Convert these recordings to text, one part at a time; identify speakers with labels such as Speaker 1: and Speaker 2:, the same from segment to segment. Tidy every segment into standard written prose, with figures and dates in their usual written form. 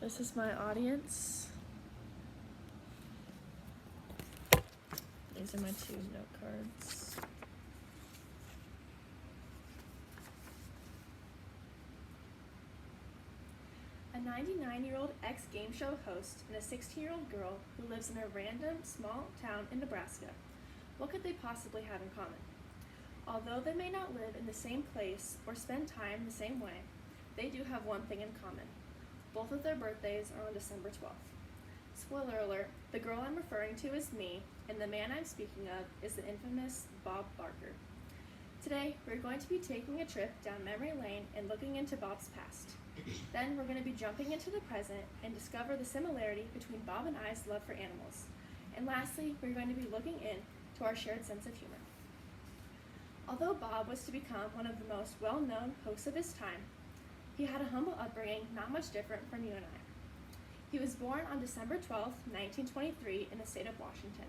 Speaker 1: This is my audience. These are my 2 note cards. A 99-year-old ex-game show host and a 16-year-old girl who lives in a random small town in Nebraska. What could they possibly have in common? Although they may not live in the same place or spend time the same way, they do have one thing in common. Both of their birthdays are on December 12th. Spoiler alert, the girl I'm referring to is me, and the man I'm speaking of is the infamous Bob Barker. Today, we're going to be taking a trip down memory lane and looking into Bob's past. Then we're going to be jumping into the present and discover the similarity between Bob and I's love for animals. And lastly, we're going to be looking into our shared sense of humor. Although Bob was to become one of the most well-known hosts of his time, he had a humble upbringing not much different from you and I. He was born on December 12, 1923 in the state of Washington.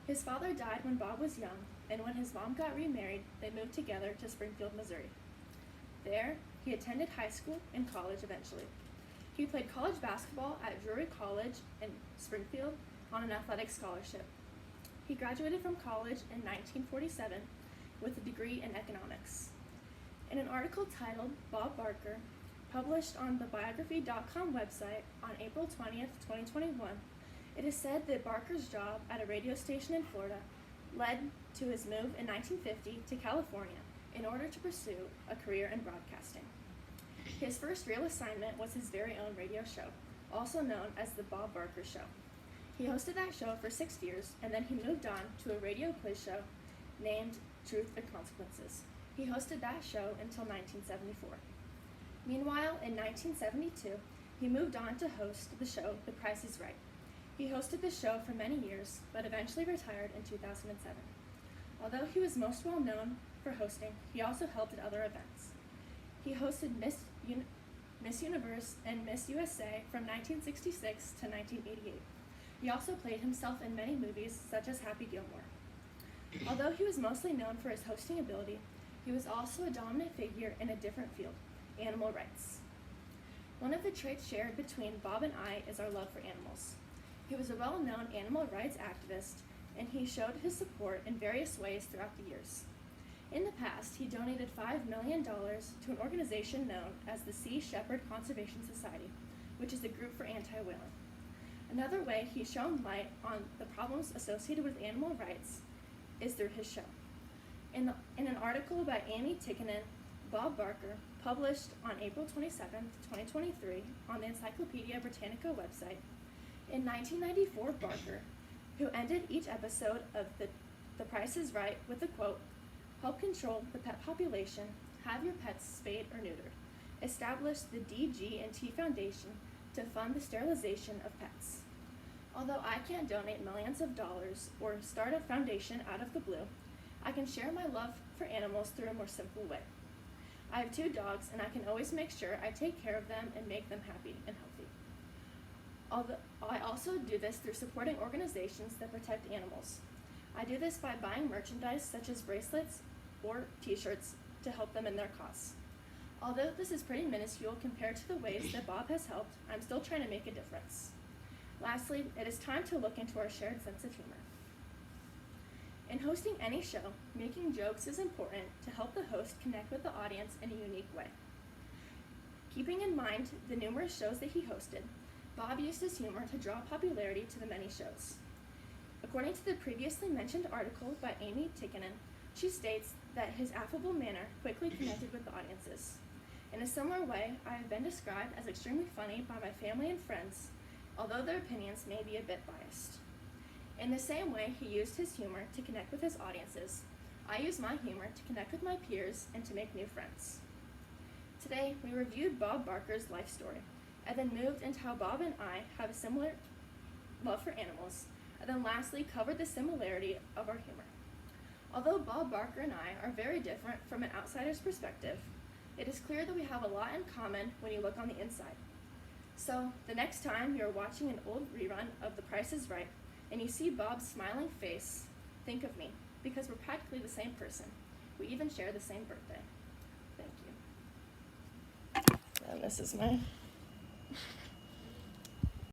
Speaker 1: His father died when Bob was young, and when his mom got remarried, they moved together to Springfield, Missouri. There, he attended high school and college eventually. He played college basketball at Drury College in Springfield on an athletic scholarship. He graduated from college in 1947 with a degree in economics. In an article titled Bob Barker, published on the biography.com website on April 20th, 2021, it is said that Barker's job at a radio station in Florida led to his move in 1950 to California in order to pursue a career in broadcasting. His first real assignment was his very own radio show, also known as the Bob Barker Show. He hosted that show for 6 years, and then he moved on to a radio quiz show named Truth or Consequences. He hosted that show until 1974. Meanwhile, in 1972, he moved on to host the show The Price is Right. He hosted the show for many years, but eventually retired in 2007. Although he was most well known for hosting, he also helped at other events. He hosted Miss Universe and Miss USA from 1966 to 1988. He also played himself in many movies, such as Happy Gilmore. Although he was mostly known for his hosting ability, he was also a dominant figure in a different field, animal rights. One of the traits shared between Bob and I is our love for animals. He was a well-known animal rights activist, and he showed his support in various ways throughout the years. In the past, he donated $5 million to an organization known as the Sea Shepherd Conservation Society, which is a group for anti-whaling. Another way he's shown light on the problems associated with animal rights is through his show. In an article by Amy Tikkanen, Bob Barker, published on April 27, 2023, on the Encyclopedia Britannica website, in 1994, Barker, who ended each episode of The Price is Right with the quote, "Help control the pet population, have your pets spayed or neutered," established the DG&T Foundation to fund the sterilization of pets. Although I can't donate millions of dollars or start a foundation out of the blue, I can share my love for animals through a more simple way. I have 2 dogs, and I can always make sure I take care of them and make them happy and healthy. I also do this through supporting organizations that protect animals. I do this by buying merchandise such as bracelets or t-shirts to help them in their cause. Although this is pretty minuscule compared to the ways that Bob has helped, I'm still trying to make a difference. Lastly, it is time to look into our shared sense of humor. In hosting any show, making jokes is important to help the host connect with the audience in a unique way. Keeping in mind the numerous shows that he hosted, Bob used his humor to draw popularity to the many shows. According to the previously mentioned article by Amy Tikkanen, she states that his affable manner quickly connected with the audiences. In a similar way, I have been described as extremely funny by my family and friends, although their opinions may be a bit biased. In the same way he used his humor to connect with his audiences, I use my humor to connect with my peers and to make new friends. Today, we reviewed Bob Barker's life story, and then moved into how Bob and I have a similar love for animals, and then lastly covered the similarity of our humor. Although Bob Barker and I are very different from an outsider's perspective, it is clear that we have a lot in common when you look on the inside. So, the next time you're watching an old rerun of The Price is Right, and you see Bob's smiling face, think of me, because we're practically the same person. We even share the same birthday. Thank you. And this is my